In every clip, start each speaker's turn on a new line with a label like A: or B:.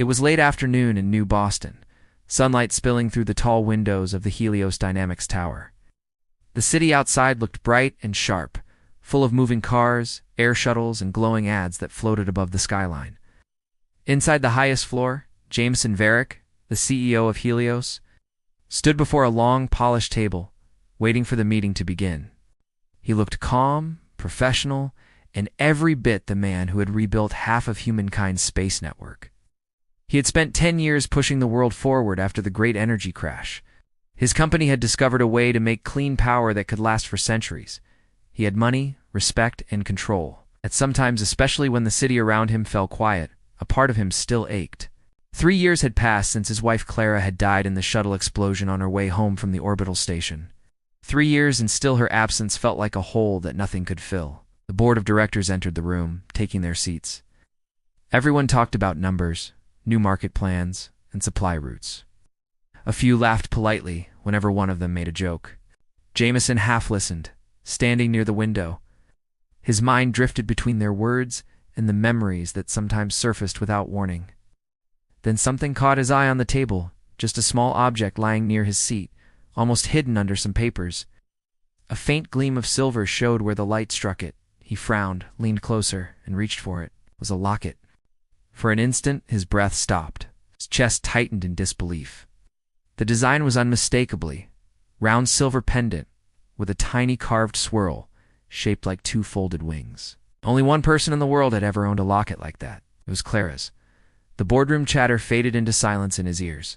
A: It was late afternoon in New Boston, sunlight spilling through the tall windows of the Helios Dynamics Tower. The city outside looked bright and sharp, full of moving cars, air shuttles, and glowing ads that floated above the skyline. Inside the highest floor, Jameson Varick, the CEO of Helios, stood before a long, polished table, waiting for the meeting to begin. He looked calm, professional, and every bit the man who had rebuilt half of humankind's space network. He had spent 10 years pushing the world forward after the great energy crash. His company had discovered a way to make clean power that could last for centuries. He had money, respect, and control. At sometimes, especially when the city around him fell quiet, a part of him still ached. 3 years had passed since his wife Clara had died in the shuttle explosion on her way home from the orbital station. 3 years, and still her absence felt like a hole that nothing could fill. The board of directors entered the room, taking their seats. Everyone talked about numbers, new market plans, and supply routes. A few laughed politely whenever one of them made a joke. Jameson half listened, standing near the window. His mind drifted between their words and the memories that sometimes surfaced without warning. Then something caught his eye on the table, just a small object lying near his seat, almost hidden under some papers. A faint gleam of silver showed where the light struck it. He frowned, leaned closer, and reached for it. It was a locket. For an instant, his breath stopped. His chest tightened in disbelief. The design was unmistakably round silver pendant with a tiny carved swirl shaped like 2 folded wings. Only one person in the world had ever owned a locket like that. It was Clara's. The boardroom chatter faded into silence in his ears.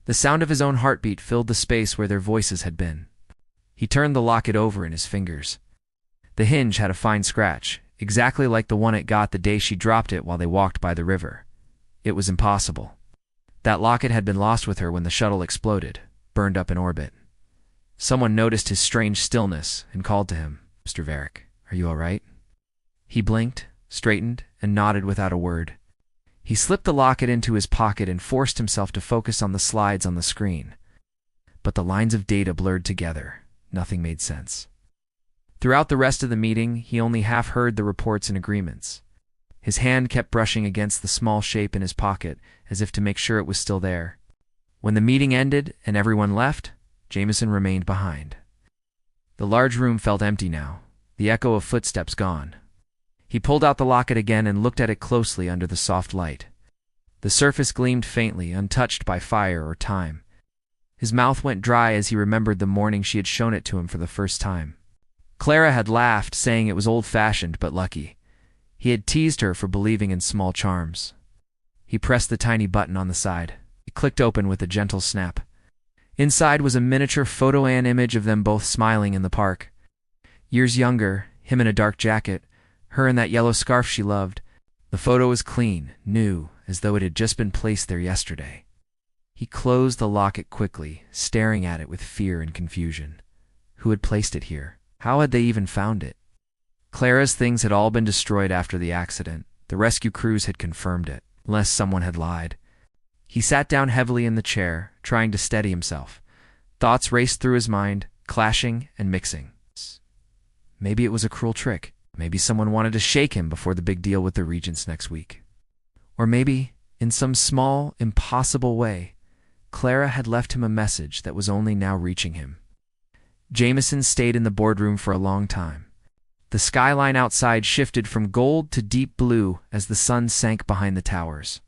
A: The sound of his own heartbeat filled the space where their voices had been. He turned the locket over in his fingers. The hinge had a fine scratch, exactly like the one it got the day she dropped it while they walked by the river. It was impossible. That locket had been lost with her when the shuttle exploded, burned up in orbit. Someone noticed his strange stillness and called to him. "Mr. Varick, are you all right?" He blinked, straightened, and nodded without a word. He slipped the locket into his pocket and forced himself to focus on the slides on the screen. But the lines of data blurred together. Nothing made sense. Throughout the rest of the meeting, he only half heard the reports and agreements. His hand kept brushing against the small shape in his pocket, as if to make sure it was still there. When the meeting ended and everyone left, Jameson remained behind. The large room felt empty now, the echo of footsteps gone. He pulled out the locket again and looked at it closely under the soft light. The surface gleamed faintly, untouched by fire or time. His mouth went dry as he remembered the morning she had shown it to him for the first time. Clara had laughed, saying it was old-fashioned but lucky. He had teased her for believing in small charms. He pressed the tiny button on the side. It clicked open with a gentle snap. Inside was a miniature photo-an image of them both smiling in the park. Years younger, him in a dark jacket, her in that yellow scarf she loved. The photo was clean, new, as though it had just been placed there yesterday. He closed the locket quickly, staring at it with fear and confusion. Who had placed it here? How had they even found it? Clara's things had all been destroyed after the accident. The rescue crews had confirmed it, unless someone had lied. He sat down heavily in the chair, trying to steady himself. Thoughts raced through his mind, clashing and mixing. Maybe it was a cruel trick. Maybe someone wanted to shake him before the big deal with the regents next week. Or maybe, in some small, impossible way, Clara had left him a message that was only now reaching him. Jameson stayed in the boardroom for a long time. The skyline outside shifted from gold to deep blue as the sun sank behind the towers.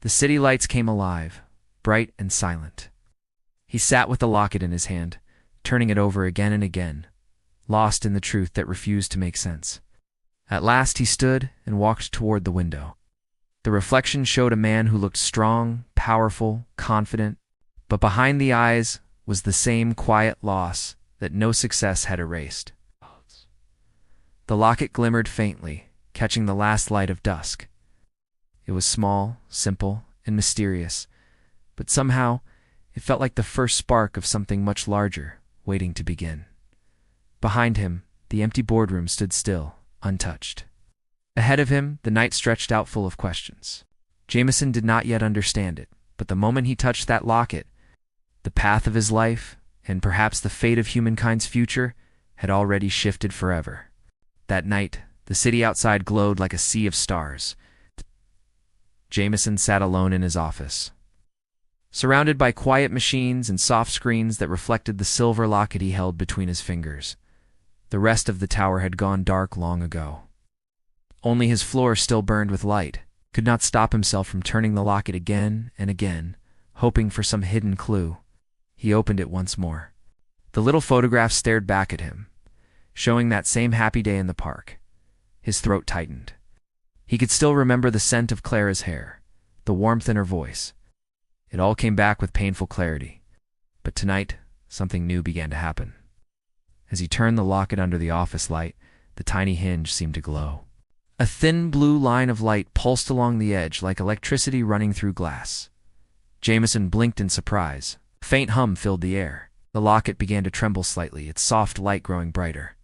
A: The city lights came alive, bright and silent. He sat with the locket in his hand, turning it over again and again, lost in the truth that refused to make sense. At last he stood and walked toward the window. The reflection showed a man who looked strong, powerful, confident, but behind the eyes was the same quiet loss that no success had erased. The locket glimmered faintly, catching the last light of dusk. It was small, simple, and mysterious, but somehow it felt like the first spark of something much larger, waiting to begin. Behind him, the empty boardroom stood still, untouched. Ahead of him, the night stretched out full of questions. Jameson did not yet understand it, but the moment he touched that locket, the path of his life, and perhaps the fate of humankind's future, had already shifted forever. That night, the city outside glowed like a sea of stars. Jameson sat alone in his office, surrounded by quiet machines and soft screens that reflected the silver locket he held between his fingers. The rest of the tower had gone dark long ago. Only his floor still burned with light. Could not stop himself from turning the locket again and again, hoping for some hidden clue. He opened it once more. The little photograph stared back at him, showing that same happy day in the park. His throat tightened. He could still remember the scent of Clara's hair, the warmth in her voice. It all came back with painful clarity. But tonight, something new began to happen. As he turned the locket under the office light, the tiny hinge seemed to glow. A thin blue line of light pulsed along the edge like electricity running through glass. Jameson blinked in surprise. A faint hum filled the air. The locket began to tremble slightly, its soft light growing brighter.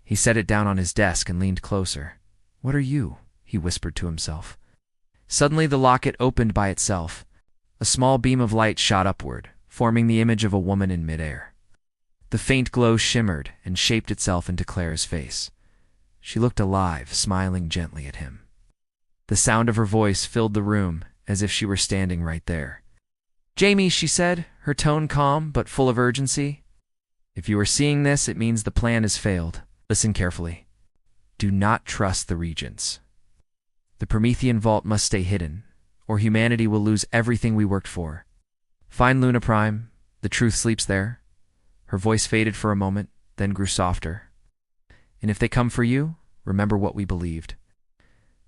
A: He set it down on his desk and leaned closer. "What are you?" he whispered to himself. Suddenly the locket opened by itself. A small beam of light shot upward, forming the image of a woman in midair. The faint glow shimmered and shaped itself into Clara's face. She looked alive, smiling gently at him. The sound of her voice filled the room, as if she were standing right there. "Jamie," she said, her tone calm but full of urgency. "If you are seeing this, it means the plan has failed. Listen carefully. Do not trust the regents. The Promethean vault must stay hidden, or humanity will lose everything we worked for. Find Luna Prime. The truth sleeps there." Her voice faded for a moment, then grew softer. "And if they come for you, remember what we believed.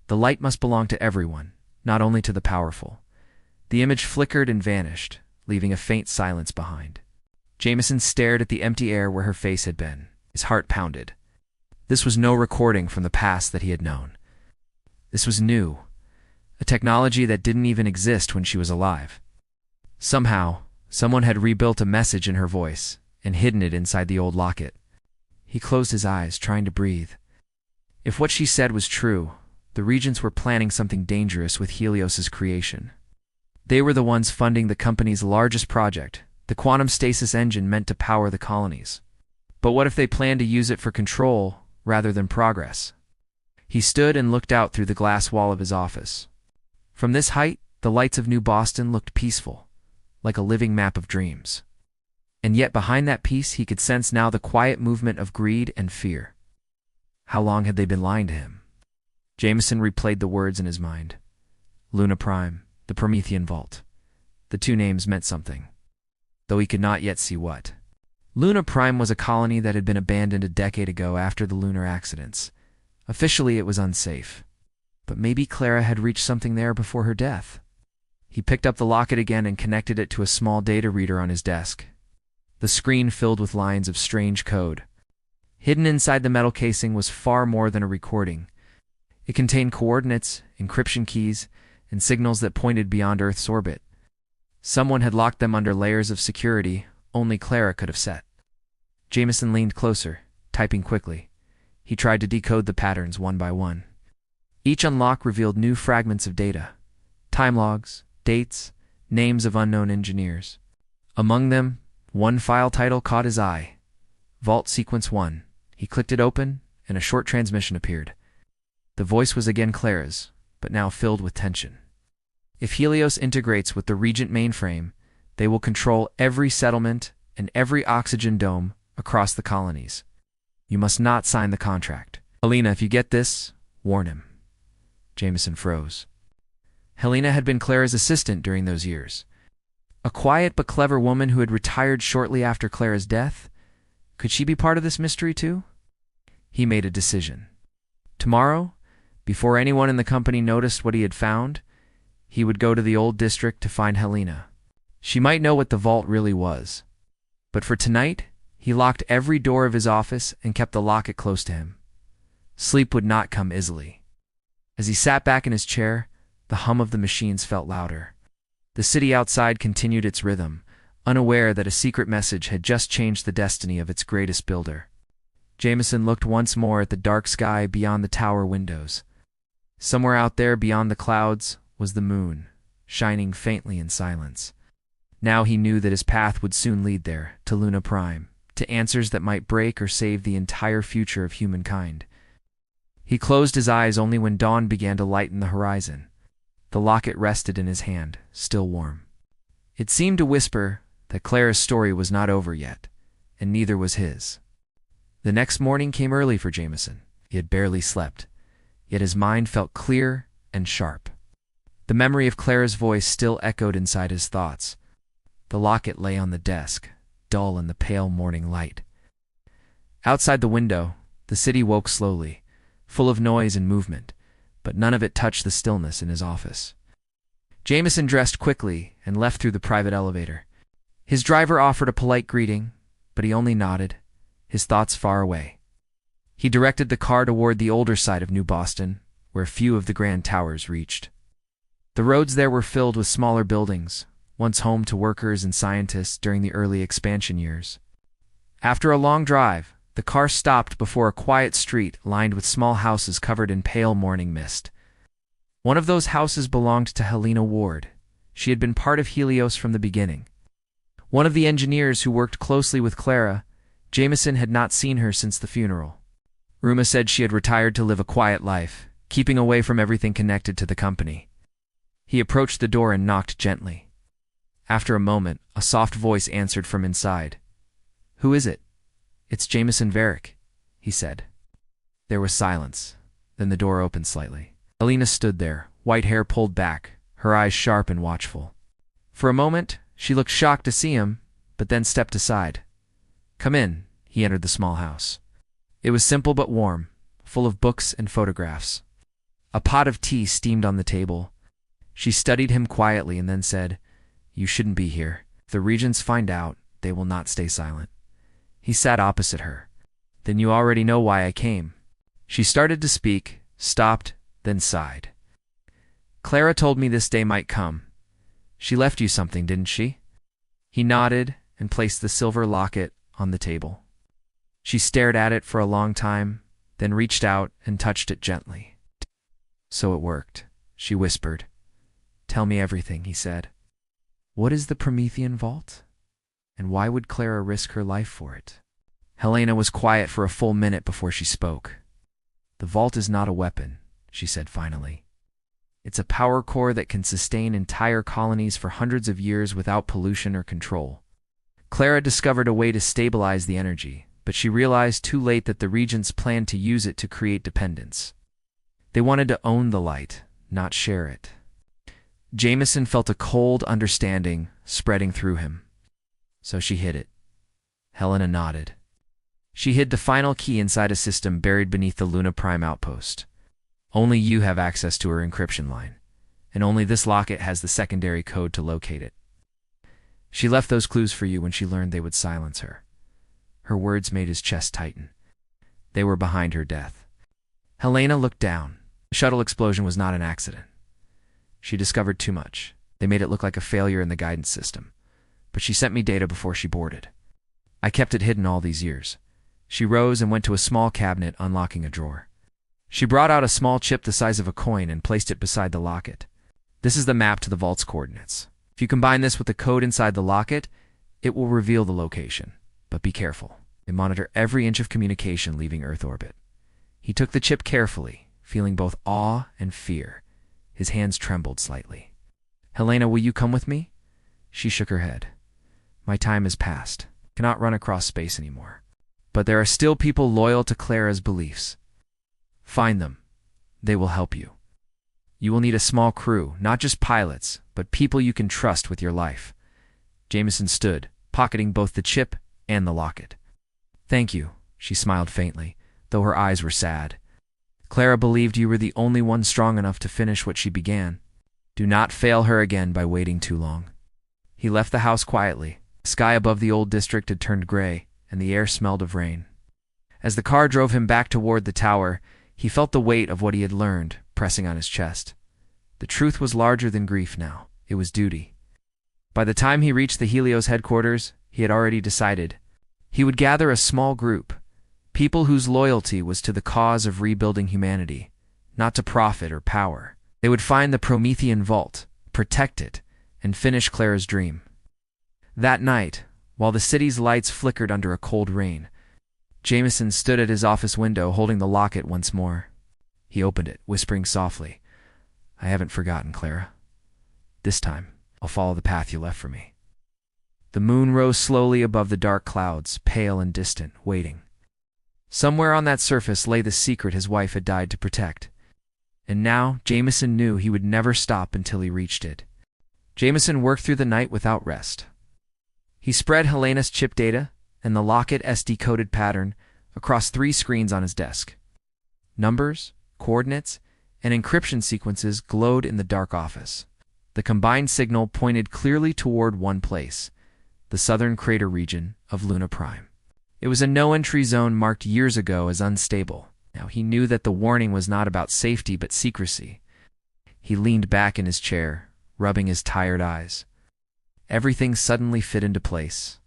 A: The light must belong to everyone, not only to the powerful." The image flickered and vanished, leaving a faint silence behind. Jameson stared at the empty air where her face had been. His heart pounded. This was no recording from the past that he had known. This was new, a technology that didn't even exist when she was alive. Somehow, someone had rebuilt a message in her voice and hidden it inside the old locket. He closed his eyes, trying to breathe. If what she said was true, the regents were planning something dangerous with Helios's creation. They were the ones funding the company's largest project, the quantum stasis engine meant to power the colonies. But what if they planned to use it for control rather than progress? He stood and looked out through the glass wall of his office. From this height, the lights of New Boston looked peaceful, like a living map of dreams. And yet behind that peace he could sense now the quiet movement of greed and fear. How long had they been lying to him? Jameson replayed the words in his mind. Luna Prime, the Promethean Vault. The two names meant something, though he could not yet see what. Luna Prime was a colony that had been abandoned a decade ago after the lunar accidents. Officially it was unsafe. But maybe Clara had reached something there before her death. He picked up the locket again and connected it to a small data reader on his desk. The screen filled with lines of strange code. Hidden inside the metal casing was far more than a recording. It contained coordinates, encryption keys, and signals that pointed beyond Earth's orbit. Someone had locked them under layers of security only Clara could have set. Jameson leaned closer, typing quickly. He tried to decode the patterns one by one. Each unlock revealed new fragments of data. Time logs, dates, names of unknown engineers. Among them, one file title caught his eye. Vault Sequence 1. He clicked it open, and a short transmission appeared. The voice was again Clara's, but now filled with tension. If Helios integrates with the Regent mainframe, they will control every settlement and every oxygen dome across the colonies. You must not sign the contract. Helena, if you get this, warn him. Jameson froze. Helena had been Clara's assistant during those years. A quiet but clever woman who had retired shortly after Clara's death. Could she be part of this mystery too? He made a decision. Tomorrow, before anyone in the company noticed what he had found, he would go to the old district to find Helena. She might know what the vault really was. But for tonight, he locked every door of his office and kept the locket close to him. Sleep would not come easily. As he sat back in his chair, the hum of the machines felt louder. The city outside continued its rhythm, unaware that a secret message had just changed the destiny of its greatest builder. Jameson looked once more at the dark sky beyond the tower windows. Somewhere out there beyond the clouds was the moon, shining faintly in silence. Now he knew that his path would soon lead there, to Luna Prime, to answers that might break or save the entire future of humankind. He closed his eyes only when dawn began to lighten the horizon. The locket rested in his hand, still warm. It seemed to whisper that Clara's story was not over yet, and neither was his. The next morning came early for Jameson. He had barely slept, yet his mind felt clear and sharp. The memory of Clara's voice still echoed inside his thoughts. The locket lay on the desk, dull in the pale morning light. Outside the window, the city woke slowly, full of noise and movement, but none of it touched the stillness in his office. Jameson dressed quickly and left through the private elevator. His driver offered a polite greeting, but he only nodded, his thoughts far away. He directed the car toward the older side of New Boston, where few of the grand towers reached. The roads there were filled with smaller buildings, once home to workers and scientists during the early expansion years. After a long drive, the car stopped before a quiet street lined with small houses covered in pale morning mist. One of those houses belonged to Helena Ward. She had been part of Helios from the beginning. One of the engineers who worked closely with Clara, Jameson had not seen her since the funeral. Ruma said she had retired to live a quiet life, keeping away from everything connected to the company. He approached the door and knocked gently. After a moment, a soft voice answered from inside. "Who is it?" "It's Jameson Varick," he said. There was silence. Then the door opened slightly. Helena stood there, white hair pulled back, her eyes sharp and watchful. For a moment, she looked shocked to see him, but then stepped aside. "Come in." He entered the small house. It was simple but warm, full of books and photographs. A pot of tea steamed on the table. She studied him quietly and then said, "You shouldn't be here. If the regents find out, they will not stay silent." He sat opposite her. "Then you already know why I came." She started to speak, stopped, then sighed. "Clara told me this day might come. She left you something, didn't she?" He nodded and placed the silver locket on the table. She stared at it for a long time, then reached out and touched it gently. "So it worked," she whispered. "Tell me everything," he said. "What is the Promethean vault? And why would Clara risk her life for it?" Helena was quiet for a full minute before she spoke. "The vault is not a weapon," she said finally. "It's a power core that can sustain entire colonies for hundreds of years without pollution or control. Clara discovered a way to stabilize the energy, but she realized too late that the regents planned to use it to create dependence. They wanted to own the light, not share it." Jameson felt a cold understanding spreading through him. "So she hid it." Helena nodded. "She hid the final key inside a system buried beneath the Luna Prime outpost. Only you have access to her encryption line, and only this locket has the secondary code to locate it. She left those clues for you when she learned they would silence her." Her words made his chest tighten. They were behind her death. Helena looked down. The shuttle explosion was not an accident. She discovered too much. They made it look like a failure in the guidance system. But she sent me data before she boarded. I kept it hidden all these years. She rose and went to a small cabinet, unlocking a drawer. She brought out a small chip the size of a coin and placed it beside the locket. "This is the map to the vault's coordinates. If you combine this with the code inside the locket, it will reveal the location. But be careful. They monitor every inch of communication leaving Earth orbit." He took the chip carefully, feeling both awe and fear. His hands trembled slightly. "Helena, will you come with me?" She shook her head. "My time has passed. I cannot run across space anymore. But there are still people loyal to Clara's beliefs. Find them. They will help you. You will need a small crew, not just pilots, but people you can trust with your life." Jameson stood, pocketing both the chip and the locket. "Thank you," she smiled faintly, though her eyes were sad. "Clara believed you were the only one strong enough to finish what she began. Do not fail her again by waiting too long." He left the house quietly. The sky above the old district had turned gray, and the air smelled of rain. As the car drove him back toward the tower, he felt the weight of what he had learned pressing on his chest. The truth was larger than grief now. It was duty. By the time he reached the Helios headquarters, he had already decided. He would gather a small group, people whose loyalty was to the cause of rebuilding humanity, not to profit or power. They would find the Promethean vault, protect it, and finish Clara's dream. That night, while the city's lights flickered under a cold rain, Jameson stood at his office window holding the locket once more. He opened it, whispering softly, I haven't forgotten, Clara. This time, I'll follow the path you left for me. The moon rose slowly above the dark clouds, pale and distant, waiting. Somewhere on that surface lay the secret his wife had died to protect. And now, Jameson knew he would never stop until he reached it. Jameson worked through the night without rest. He spread Helena's chip data and the Locket SD-coded pattern across 3 screens on his desk. Numbers, coordinates, and encryption sequences glowed in the dark office. The combined signal pointed clearly toward one place, the southern crater region of Luna Prime. It was a no-entry zone marked years ago as unstable. Now he knew that the warning was not about safety but secrecy. He leaned back in his chair, rubbing his tired eyes. Everything suddenly fit into place.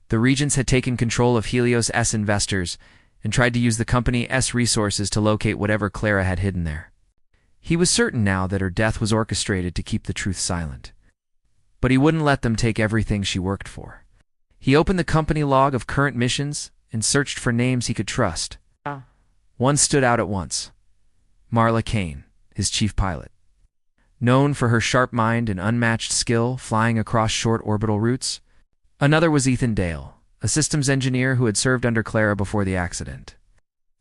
A: The Regents had taken control of Helios S investors and tried to use the company S resources to locate whatever Clara had hidden there. He was certain now that her death was orchestrated to keep the truth silent. But he wouldn't let them take everything she worked for. He opened the company log of current missions and searched for names he could trust. One stood out at once. Marla Kane, his chief pilot. Known for her sharp mind and unmatched skill flying across short orbital routes. Another was Ethan Dale, a systems engineer who had served under Clara before the accident.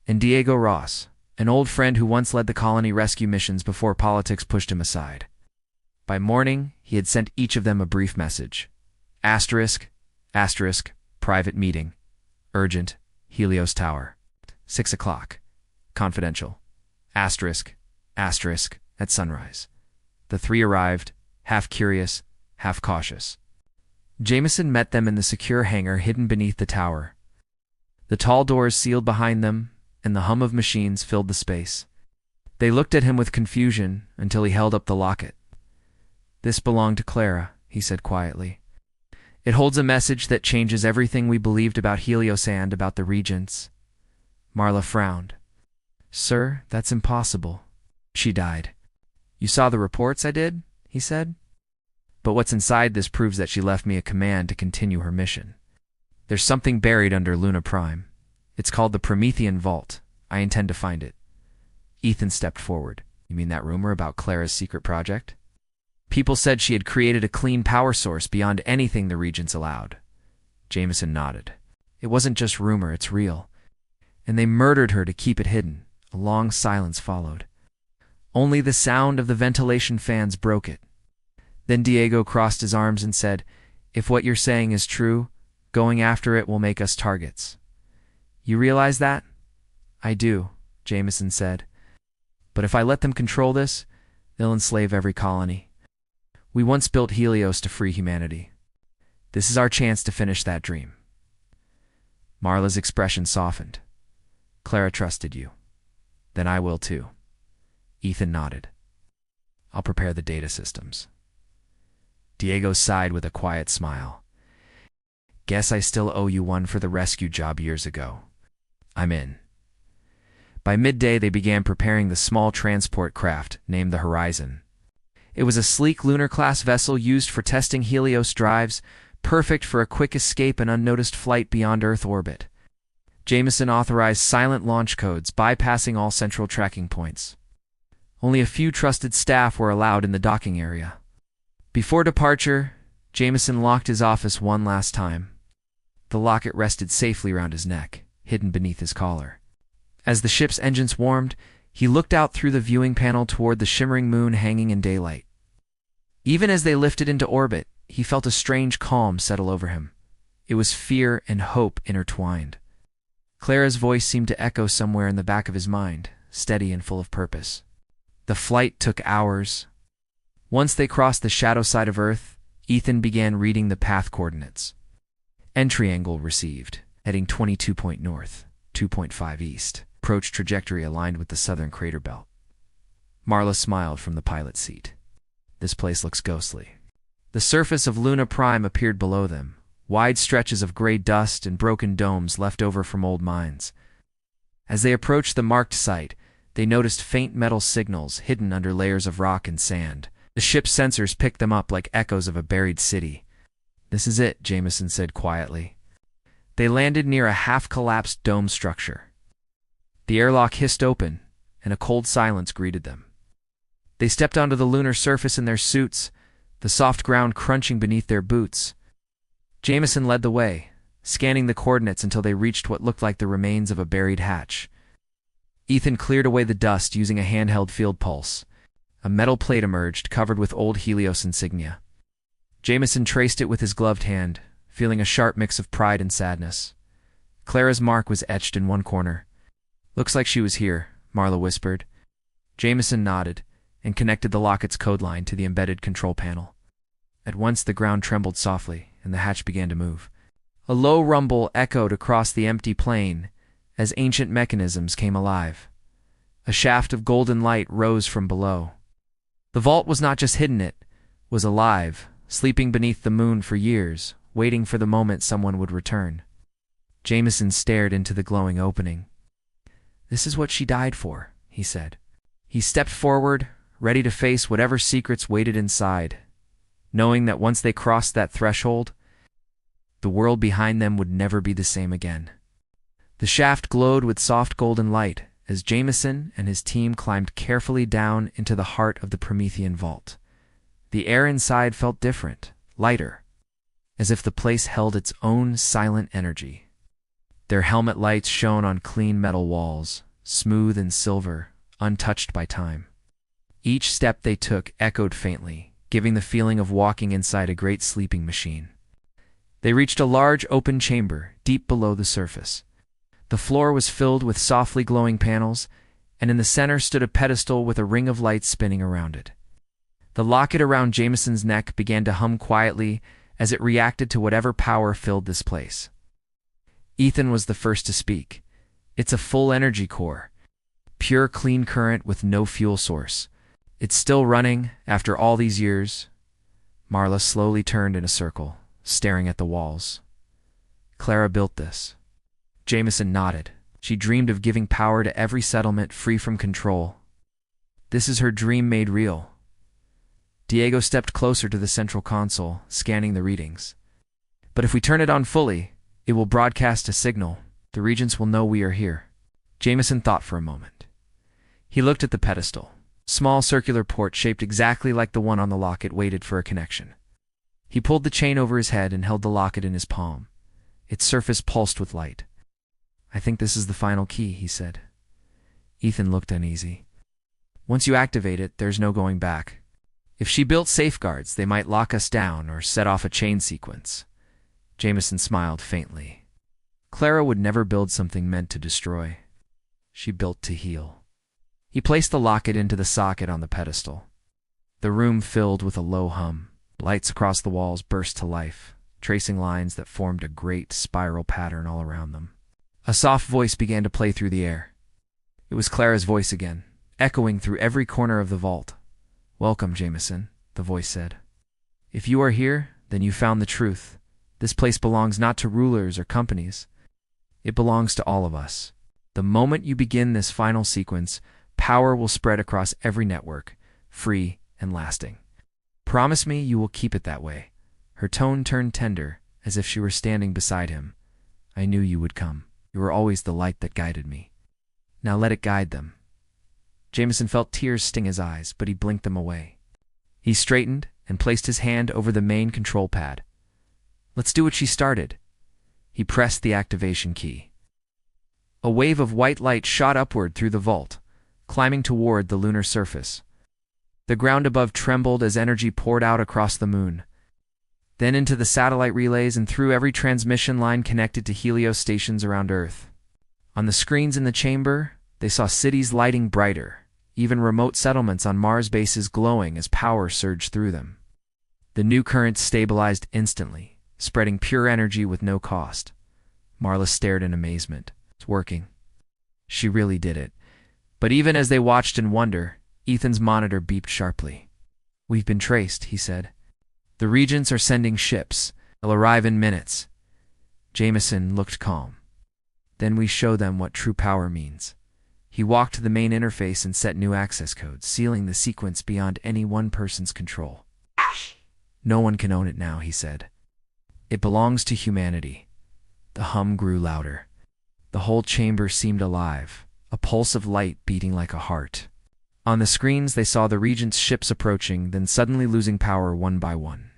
A: And Diego Ross, an old friend who once led the colony rescue missions before politics pushed him aside. By morning, he had sent each of them a brief message. Asterisk, private meeting. Urgent, Helios Tower. 6 o'clock. Confidential. Asterisk, at sunrise. The 3 arrived, half curious, half cautious. Jameson met them in the secure hangar hidden beneath the tower. The tall doors sealed behind them, and the hum of machines filled the space. They looked at him with confusion until he held up the locket. "This belonged to Clara," he said quietly. "It holds a message that changes everything we believed about Helios and about the Regents." Marla frowned. "Sir, that's impossible. She died." "You saw the reports I did?" he said. "But what's inside this proves that she left me a command to continue her mission. There's something buried under Luna Prime. It's called the Promethean Vault. I intend to find it." Ethan stepped forward. "You mean that rumor about Clara's secret project?" "People said she had created a clean power source beyond anything the Regents allowed." Jameson nodded. "It wasn't just rumor, it's real. And they murdered her to keep it hidden." A long silence followed. Only the sound of the ventilation fans broke it. Then Diego crossed his arms and said, "If what you're saying is true, going after it will make us targets." "You realize that?" "I do," Jameson said. "But if I let them control this, they'll enslave every colony. We once built Helios to free humanity. This is our chance to finish that dream." Marla's expression softened. "Clara trusted you. Then I will too." Ethan nodded. "I'll prepare the data systems." Diego sighed with a quiet smile. "Guess I still owe you one for the rescue job years ago. I'm in." By midday, they began preparing the small transport craft named the Horizon. It was a sleek lunar-class vessel used for testing Helios drives, perfect for a quick escape and unnoticed flight beyond Earth orbit. Jameson authorized silent launch codes, bypassing all central tracking points. Only a few trusted staff were allowed in the docking area. Before departure, Jameson locked his office one last time. The locket rested safely around his neck, hidden beneath his collar. As the ship's engines warmed, he looked out through the viewing panel toward the shimmering moon hanging in daylight. Even as they lifted into orbit, he felt a strange calm settle over him. It was fear and hope intertwined. Clara's voice seemed to echo somewhere in the back of his mind, steady and full of purpose. The flight took hours. Once they crossed the shadow side of Earth, Ethan began reading the path coordinates. Entry angle received, heading 22 point north, 2.5 east. Approach trajectory aligned with the southern crater belt. Marla smiled from the pilot's seat. "This place looks ghostly." The surface of Luna Prime appeared below them, wide stretches of gray dust and broken domes left over from old mines. As they approached the marked site, they noticed faint metal signals hidden under layers of rock and sand. The ship's sensors picked them up like echoes of a buried city. "This is it," Jameson said quietly. They landed near a half-collapsed dome structure. The airlock hissed open, and a cold silence greeted them. They stepped onto the lunar surface in their suits, the soft ground crunching beneath their boots. Jameson led the way, scanning the coordinates until they reached what looked like the remains of a buried hatch. Ethan cleared away the dust using a handheld field pulse. A metal plate emerged, covered with old Helios insignia. Jameson traced it with his gloved hand, feeling a sharp mix of pride and sadness. Clara's mark was etched in one corner. "Looks like she was here," Marla whispered. Jameson nodded and connected the Locket's code line to the embedded control panel. At once the ground trembled softly, and the hatch began to move. A low rumble echoed across the empty plain as ancient mechanisms came alive. A shaft of golden light rose from below. The vault was not just hidden, it was alive, sleeping beneath the moon for years, waiting for the moment someone would return. Jameson stared into the glowing opening. "This is what she died for," he said. He stepped forward, ready to face whatever secrets waited inside, knowing that once they crossed that threshold, the world behind them would never be the same again. The shaft glowed with soft golden light as Jameson and his team climbed carefully down into the heart of the Promethean vault. The air inside felt different, lighter, as if the place held its own silent energy. Their helmet lights shone on clean metal walls, smooth and silver, untouched by time. Each step they took echoed faintly, giving the feeling of walking inside a great sleeping machine. They reached a large open chamber deep below the surface. The floor was filled with softly glowing panels, and in the center stood a pedestal with a ring of lights spinning around it. The locket around Jameson's neck began to hum quietly as it reacted to whatever power filled this place. Ethan was the first to speak. "It's a full energy core. Pure clean current with no fuel source. It's still running after all these years." Marla slowly turned in a circle, staring at the walls. "Clara built this." Jameson nodded. She dreamed of giving power to every settlement free from control. This is her dream made real. Diego stepped closer to the central console, scanning the readings. "But if we turn it on fully, it will broadcast a signal. The regents will know we are here." Jameson thought for a moment. He looked at the pedestal. Small circular port shaped exactly like the one on the locket waited for a connection. He pulled the chain over his head and held the locket in his palm. Its surface pulsed with light. "I think this is the final key," he said. Ethan looked uneasy. "Once you activate it, there's no going back. If she built safeguards, they might lock us down or set off a chain sequence." Jameson smiled faintly. "Clara would never build something meant to destroy. She built to heal." He placed the locket into the socket on the pedestal. The room filled with a low hum. Lights across the walls burst to life, tracing lines that formed a great spiral pattern all around them. A soft voice began to play through the air. It was Clara's voice again, echoing through every corner of the vault. "Welcome, Jameson," the voice said. "If you are here, then you found the truth. This place belongs not to rulers or companies. It belongs to all of us. The moment you begin this final sequence, power will spread across every network, free and lasting. Promise me you will keep it that way." Her tone turned tender, as if she were standing beside him. "I knew you would come. You were always the light that guided me. Now let it guide them." Jameson felt tears sting his eyes, but he blinked them away. He straightened and placed his hand over the main control pad. "Let's do what she started." He pressed the activation key. A wave of white light shot upward through the vault, climbing toward the lunar surface. The ground above trembled as energy poured out across the moon, then into the satellite relays and through every transmission line connected to Helios stations around Earth. On the screens in the chamber, they saw cities lighting brighter, even remote settlements on Mars bases glowing as power surged through them. The new current stabilized instantly, spreading pure energy with no cost. Marla stared in amazement. "It's working." She really did it. But even as they watched in wonder, Ethan's monitor beeped sharply. "We've been traced," he said. "The regents are sending ships. They'll arrive in minutes." Jameson looked calm. "Then we show them what true power means." He walked to the main interface and set new access codes, sealing the sequence beyond any one person's control. "No one can own it now," he said. "It belongs to humanity." The hum grew louder. The whole chamber seemed alive, a pulse of light beating like a heart. On the screens, they saw the regent's ships approaching, then suddenly losing power one by one.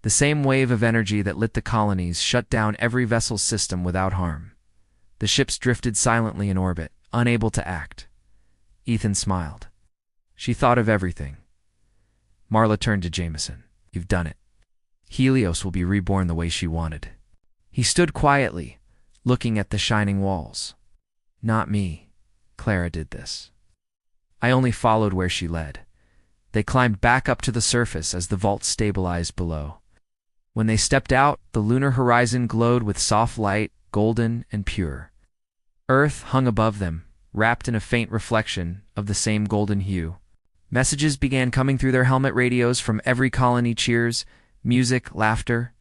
A: The same wave of energy that lit the colonies shut down every vessel's system without harm. The ships drifted silently in orbit, unable to act. Ethan smiled. She thought of everything. Marla turned to Jameson. "You've done it. Helios will be reborn the way she wanted." He stood quietly, looking at the shining walls. "Not me. Clara did this. I only followed where she led." They climbed back up to the surface as the vault stabilized below. When they stepped out, the lunar horizon glowed with soft light, golden and pure. Earth hung above them, wrapped in a faint reflection of the same golden hue. Messages began coming through their helmet radios from every colony: cheers, music, laughter.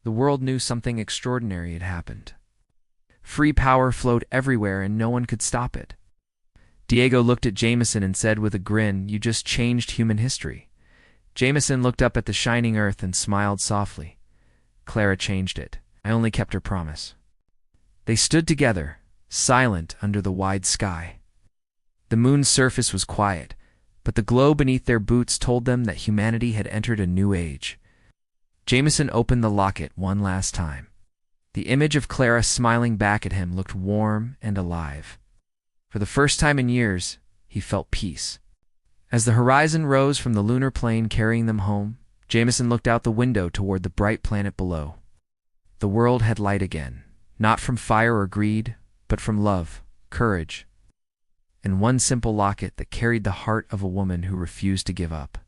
A: The world knew something extraordinary had happened. Free power flowed everywhere and no one could stop it. Diego looked at Jameson and said with a grin, "You just changed human history." Jameson looked up at the shining earth and smiled softly. "Clara changed it. I only kept her promise." They stood together, silent under the wide sky. The moon's surface was quiet, but the glow beneath their boots told them that humanity had entered a new age. Jameson opened the locket one last time. The image of Clara smiling back at him looked warm and alive. For the first time in years, he felt peace. As the horizon rose from the lunar plane carrying them home, Jameson looked out the window toward the bright planet below. The world had light again, not from fire or greed, but from love, courage, and one simple locket that carried the heart of a woman who refused to give up.